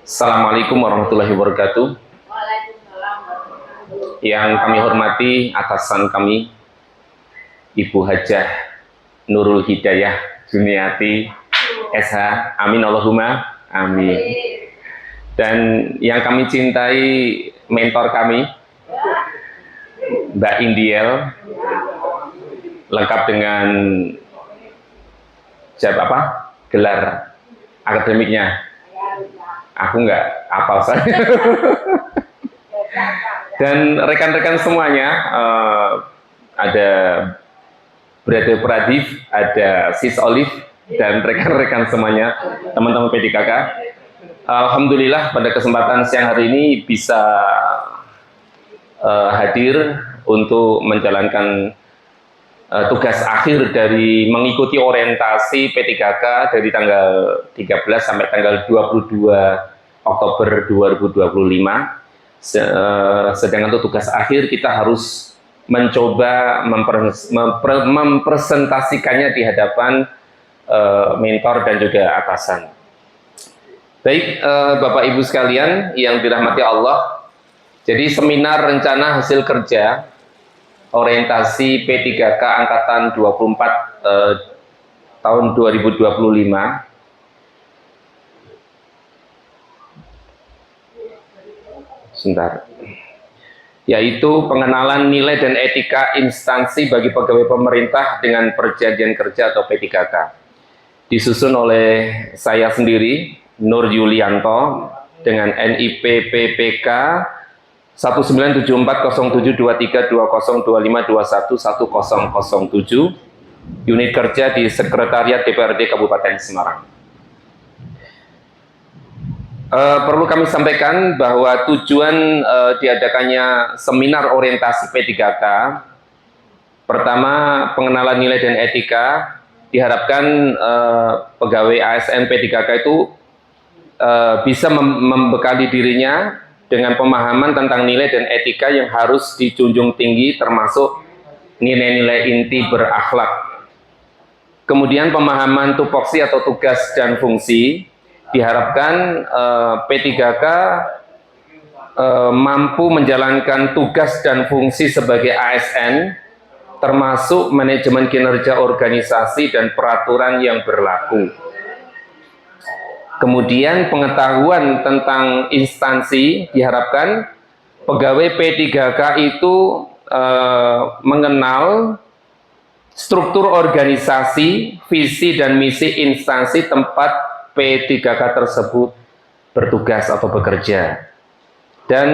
Assalamualaikum warahmatullahi wabarakatuh. Waalaikumsalam warahmatullahi Yang kami hormati atasan kami, Ibu Hajah Nurul Hidayah Juniati SH. Amin Allahumma amin. Dan yang kami cintai mentor kami, Mbak Indiel, lengkap dengan gelar akademiknya. Aku nggak hafal saja. Dan rekan-rekan semuanya, ada Brother Pradif, ada Sis Olive, dan rekan-rekan semuanya, teman-teman P3K. Alhamdulillah pada kesempatan siang hari ini bisa hadir untuk menjalankan tugas akhir dari mengikuti orientasi P3K dari tanggal 13 sampai tanggal 22 Oktober 2025. Sedangkan untuk tugas akhir kita harus mencoba mempresentasikannya di hadapan mentor dan juga atasan. Baik, Bapak Ibu sekalian yang dirahmati Allah, jadi seminar rencana hasil kerja orientasi P3K angkatan 24 tahun 2025 sebentar, yaitu pengenalan nilai dan etika instansi bagi pegawai pemerintah dengan perjanjian kerja atau P3K, disusun oleh saya sendiri, Nur Yulianto, dengan NIP PPK 197407232025211007, unit kerja di Sekretariat DPRD Kabupaten Semarang. Perlu kami sampaikan bahwa tujuan diadakannya seminar orientasi P3K, pertama pengenalan nilai dan etika, diharapkan pegawai ASN P3K itu bisa membekali dirinya dengan pemahaman tentang nilai dan etika yang harus dijunjung tinggi, termasuk nilai-nilai inti berakhlak. Kemudian pemahaman tupoksi atau tugas dan fungsi, diharapkan P3K mampu menjalankan tugas dan fungsi sebagai ASN, termasuk manajemen kinerja organisasi dan peraturan yang berlaku. Kemudian pengetahuan tentang instansi, diharapkan pegawai P3K itu mengenal struktur organisasi, visi dan misi instansi tempat P3K tersebut bertugas atau bekerja. Dan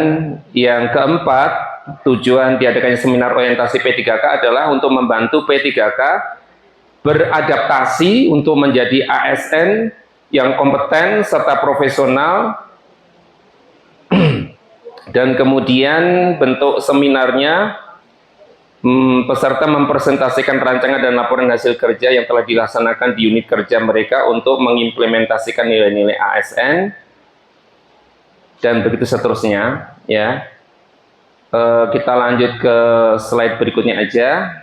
yang keempat, tujuan diadakannya seminar orientasi P3K adalah untuk membantu P3K beradaptasi untuk menjadi ASN yang kompeten serta profesional. Dan kemudian bentuk seminarnya, peserta mempresentasikan rancangan dan laporan hasil kerja yang telah dilaksanakan di unit kerja mereka untuk mengimplementasikan nilai-nilai ASN, dan begitu seterusnya. Ya, kita lanjut ke slide berikutnya aja.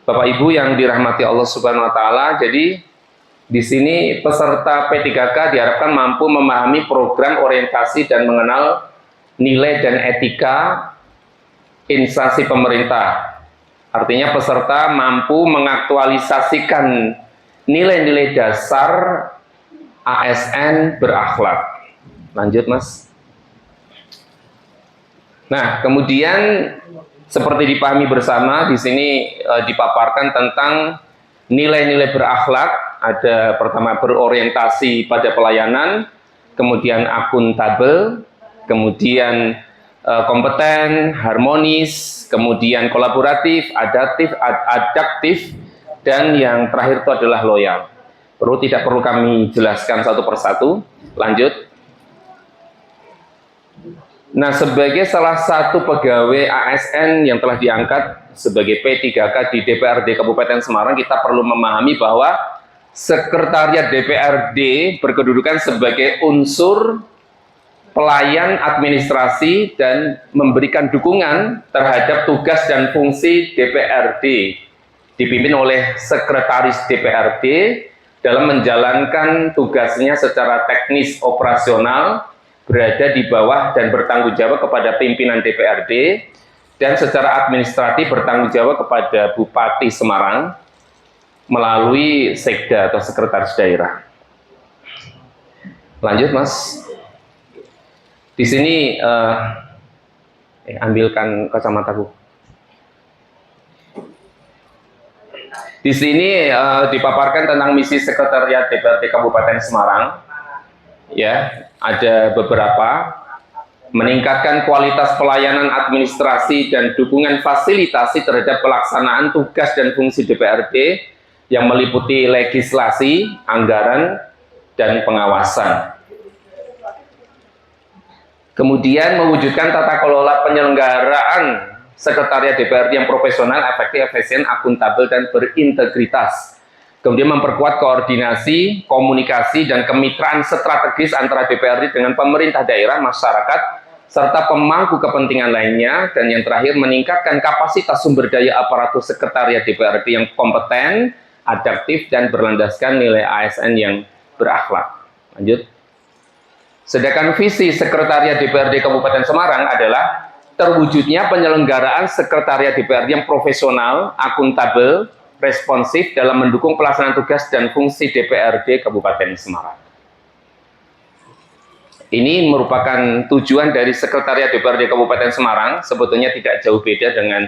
Bapak Ibu yang dirahmati Allah Subhanahu Wa Taala, jadi di sini peserta P3K diharapkan mampu memahami program orientasi dan mengenal nilai dan etika instansi pemerintah. Artinya peserta mampu mengaktualisasikan nilai-nilai dasar ASN berakhlak. Lanjut, Mas. Nah, kemudian seperti dipahami bersama, di sini dipaparkan tentang nilai-nilai berakhlak. Ada pertama berorientasi pada pelayanan, kemudian akuntabel, kemudian kompeten, harmonis, kemudian kolaboratif, adaptif, dan yang terakhir itu adalah loyal. Tidak perlu kami jelaskan satu persatu. Lanjut. Nah, sebagai salah satu pegawai ASN yang telah diangkat sebagai P3K di DPRD Kabupaten Semarang, kita perlu memahami bahwa Sekretariat DPRD berkedudukan sebagai unsur pelayan administrasi dan memberikan dukungan terhadap tugas dan fungsi DPRD, dipimpin oleh Sekretaris DPRD dalam menjalankan tugasnya secara teknis operasional berada di bawah dan bertanggung jawab kepada pimpinan DPRD, dan secara administratif bertanggung jawab kepada Bupati Semarang melalui Sekda atau Sekretaris Daerah. Lanjut, Mas. Di sini ambilkan kacamataku. Di sini dipaparkan tentang misi Sekretariat DPRD Kabupaten Semarang. Ya, ada beberapa: meningkatkan kualitas pelayanan administrasi dan dukungan fasilitasi terhadap pelaksanaan tugas dan fungsi DPRD yang meliputi legislasi, anggaran, dan pengawasan. Kemudian mewujudkan tata kelola penyelenggaraan Sekretariat DPRD yang profesional, efektif, efisien, akuntabel, dan berintegritas. Kemudian memperkuat koordinasi, komunikasi, dan kemitraan strategis antara DPRD dengan pemerintah daerah, masyarakat, serta pemangku kepentingan lainnya. Dan yang terakhir, meningkatkan kapasitas sumber daya aparatur Sekretariat DPRD yang kompeten, adaptif, dan berlandaskan nilai ASN yang berakhlak. Lanjut. Sedangkan visi Sekretariat DPRD Kabupaten Semarang adalah terwujudnya penyelenggaraan Sekretariat DPRD yang profesional, akuntabel, responsif dalam mendukung pelaksanaan tugas dan fungsi DPRD Kabupaten Semarang. Ini merupakan tujuan dari Sekretariat DPRD Kabupaten Semarang, sebetulnya tidak jauh beda dengan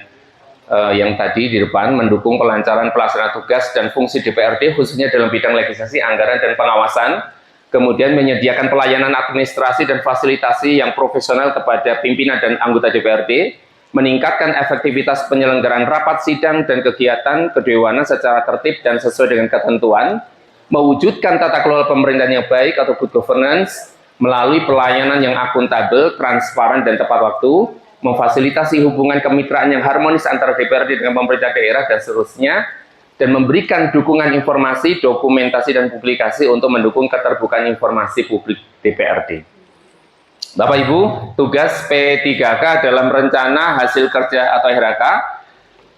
yang tadi di depan, mendukung kelancaran pelaksanaan tugas dan fungsi DPRD khususnya dalam bidang legislasi, anggaran, dan pengawasan. Kemudian menyediakan pelayanan administrasi dan fasilitasi yang profesional kepada pimpinan dan anggota DPRD, meningkatkan efektivitas penyelenggaraan rapat sidang dan kegiatan kedewanan secara tertib dan sesuai dengan ketentuan, mewujudkan tata kelola pemerintahan yang baik atau good governance melalui pelayanan yang akuntabel, transparan, dan tepat waktu, memfasilitasi hubungan kemitraan yang harmonis antara DPRD dengan pemerintah daerah, dan seterusnya, dan memberikan dukungan informasi, dokumentasi, dan publikasi untuk mendukung keterbukaan informasi publik DPRD. Bapak Ibu, tugas P3K dalam rencana hasil kerja atau RHK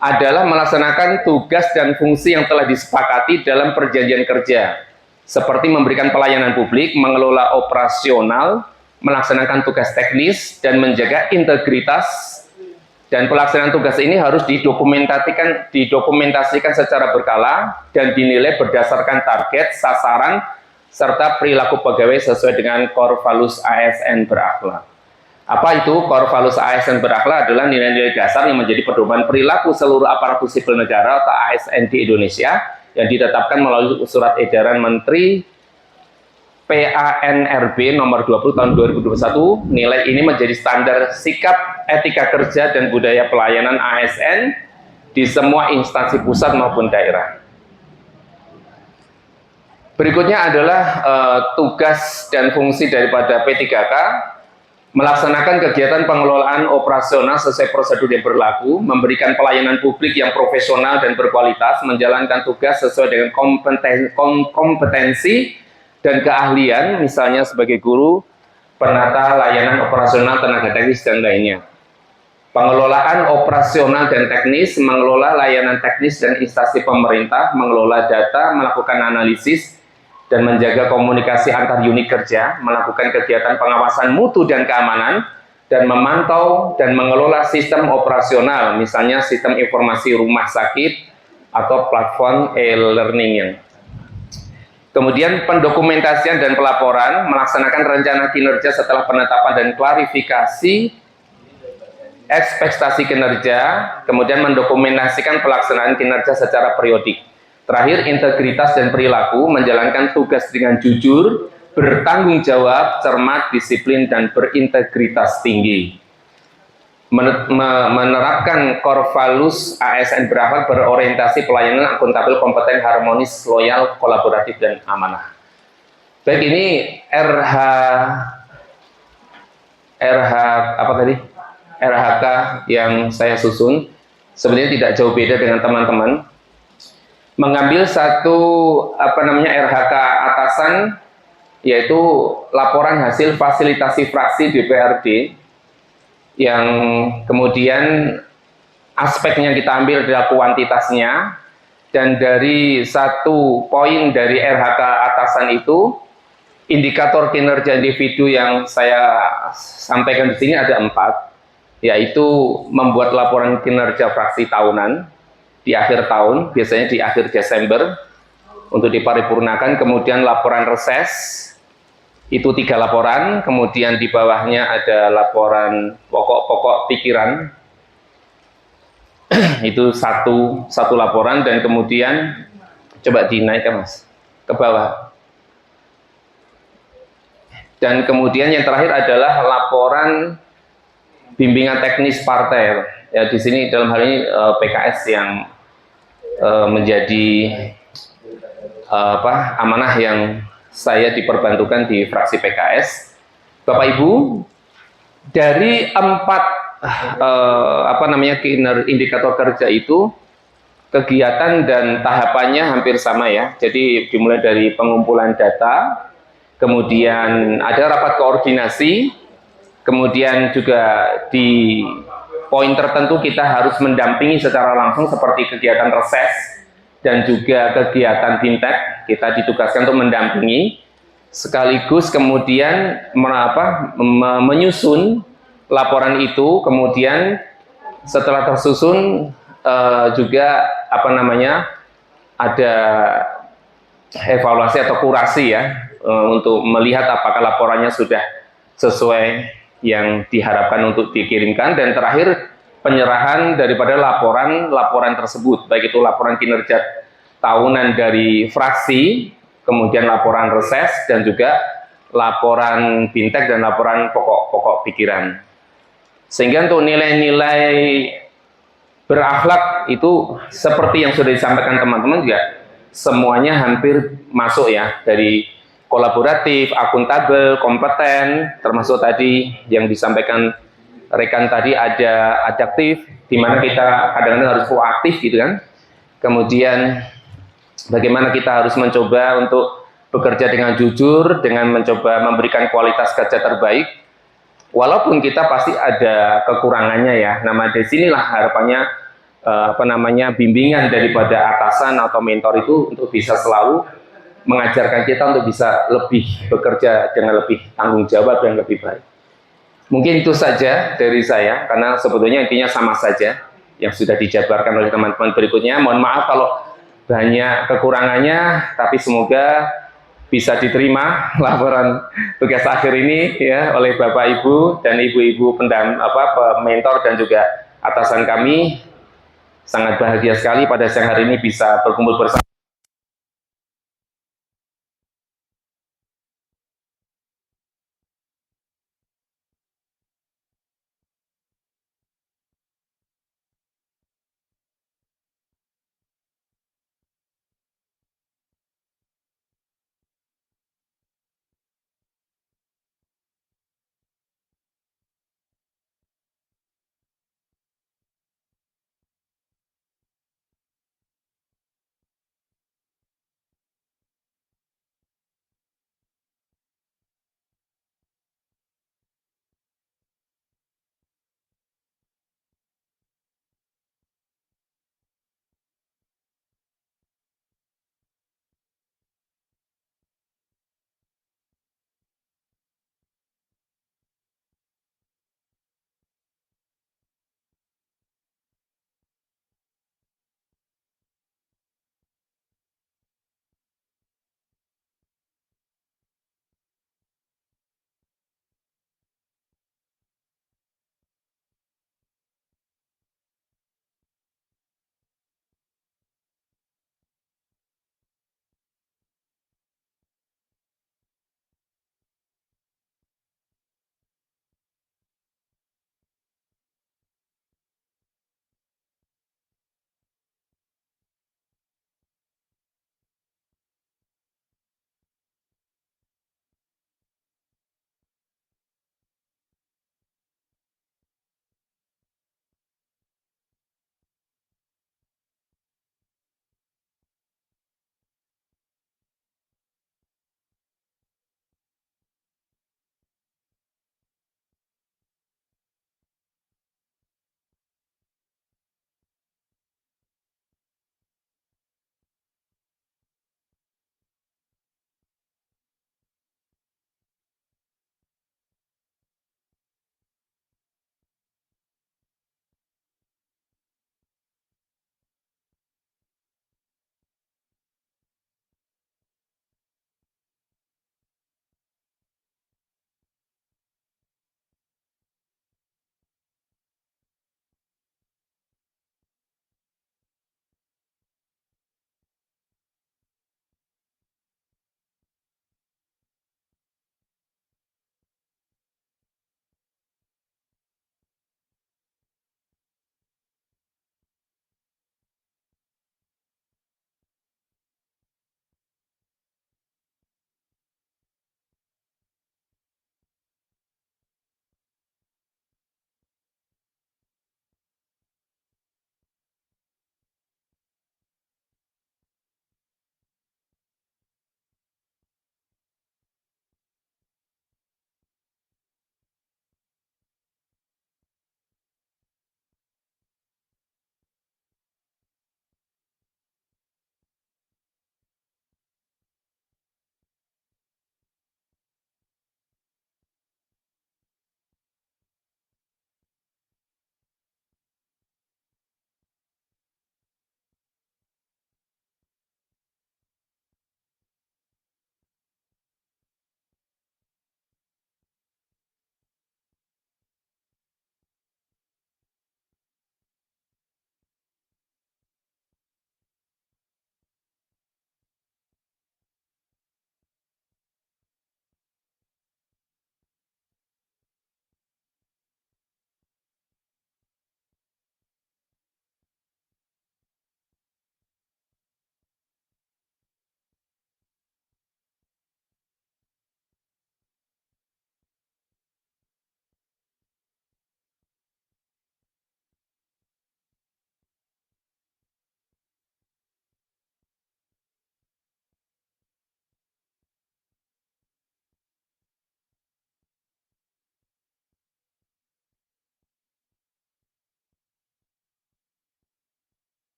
adalah melaksanakan tugas dan fungsi yang telah disepakati dalam perjanjian kerja, seperti memberikan pelayanan publik, mengelola operasional, melaksanakan tugas teknis, dan menjaga integritas. Dan pelaksanaan tugas ini harus didokumentasikan secara berkala dan dinilai berdasarkan target, sasaran, serta perilaku pegawai sesuai dengan Core Values ASN berakhlak. Apa itu Core Values ASN berakhlak? Adalah nilai-nilai dasar yang menjadi pedoman perilaku seluruh aparatur sipil negara atau ASN di Indonesia yang ditetapkan melalui Surat Edaran Menteri PANRB nomor 20 tahun 2021. Nilai ini menjadi standar sikap etika kerja dan budaya pelayanan ASN di semua instansi pusat maupun daerah. Berikutnya adalah tugas dan fungsi daripada P3K, melaksanakan kegiatan pengelolaan operasional sesuai prosedur yang berlaku, memberikan pelayanan publik yang profesional dan berkualitas, menjalankan tugas sesuai dengan kompetensi dan keahlian, misalnya sebagai guru, penata layanan operasional, tenaga teknis, dan lainnya. Pengelolaan operasional dan teknis, mengelola layanan teknis dan instansi pemerintah, mengelola data, melakukan analisis, dan menjaga komunikasi antar unit kerja, melakukan kegiatan pengawasan mutu dan keamanan, dan memantau dan mengelola sistem operasional, misalnya sistem informasi rumah sakit atau platform e-learning. Kemudian pendokumentasian dan pelaporan, melaksanakan rencana kinerja setelah penetapan dan klarifikasi ekspektasi kinerja, kemudian mendokumentasikan pelaksanaan kinerja secara periodik. Terakhir, integritas dan perilaku, menjalankan tugas dengan jujur, bertanggung jawab, cermat, disiplin, dan berintegritas tinggi. Menerapkan Core Values ASN berakhlak, berorientasi pelayanan akuntabel, kompeten, harmonis, loyal, kolaboratif, dan amanah. Baik, ini RHK yang saya susun sebenarnya tidak jauh beda dengan teman-teman. Mengambil satu RHK atasan, yaitu laporan hasil fasilitasi fraksi DPRD, yang kemudian aspeknya kita ambil adalah kuantitasnya, Dan dari satu poin dari RHK atasan itu, indikator kinerja individu yang saya sampaikan di sini ada 4, yaitu membuat laporan kinerja fraksi tahunan di akhir tahun, biasanya di akhir Desember, untuk diparipurnakan. Kemudian laporan reses, itu 3 laporan, kemudian di bawahnya ada laporan pokok-pokok pikiran, itu satu laporan, dan kemudian coba dinaikkan Mas ke bawah. Dan kemudian yang terakhir adalah laporan bimbingan teknis partai. Ya, di sini dalam hal ini PKS yang menjadi amanah yang saya diperbantukan di fraksi PKS. Bapak Ibu, dari 4 indikator kerja itu, kegiatan dan tahapannya hampir sama ya. Jadi dimulai dari pengumpulan data, kemudian ada rapat koordinasi, kemudian juga di poin tertentu kita harus mendampingi secara langsung seperti kegiatan reses dan juga kegiatan fintech. Kita ditugaskan untuk mendampingi, sekaligus kemudian menyusun laporan itu. Kemudian setelah tersusun juga ada evaluasi atau kurasi ya, untuk melihat apakah laporannya sudah sesuai yang diharapkan untuk dikirimkan. Dan terakhir, penyerahan daripada laporan tersebut, baik itu laporan kinerja tahunan dari fraksi, kemudian laporan reses, dan juga laporan fintech dan laporan pokok-pokok pikiran. Sehingga untuk nilai-nilai berakhlak itu seperti yang sudah disampaikan teman-teman juga semuanya hampir masuk ya, dari kolaboratif, akuntabel, kompeten, termasuk tadi yang disampaikan rekan tadi ada adaptif, di mana kita kadang-kadang harus proaktif gitu kan. Kemudian bagaimana kita harus mencoba untuk bekerja dengan jujur, dengan mencoba memberikan kualitas kerja terbaik, walaupun kita pasti ada kekurangannya ya. Di sinilah harapannya bimbingan daripada atasan atau mentor itu untuk bisa selalu mengajarkan kita untuk bisa lebih bekerja dengan lebih tanggung jawab dan lebih baik. Mungkin itu saja dari saya, karena sebetulnya intinya sama saja yang sudah dijabarkan oleh teman-teman berikutnya. Mohon maaf kalau banyak kekurangannya, tapi semoga bisa diterima laporan tugas akhir ini ya oleh Bapak Ibu dan Ibu-ibu mentor dan juga atasan kami. Sangat bahagia sekali pada siang hari ini bisa berkumpul bersama.